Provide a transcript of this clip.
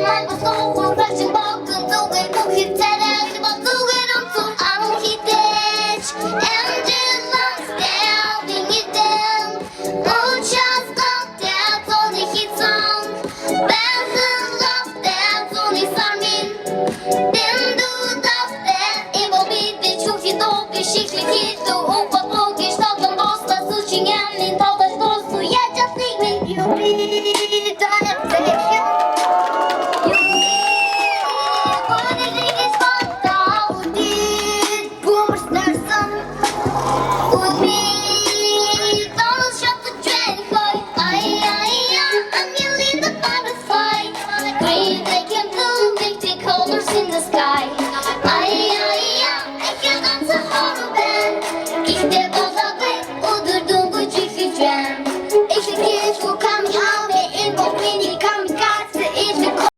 man på soffan, flashen bakom tåget på hytterna. Det var tåget om som anhittet. En drömlandsdel, inget den. Och just loftet, och det hittan. Vänsen loftet, och ni sarmin. Den dodaftet, en var bitte tjockigt och skickligt och hoppa på gestaden. Basta sushingen, min talar stås och hjärtat stig mig.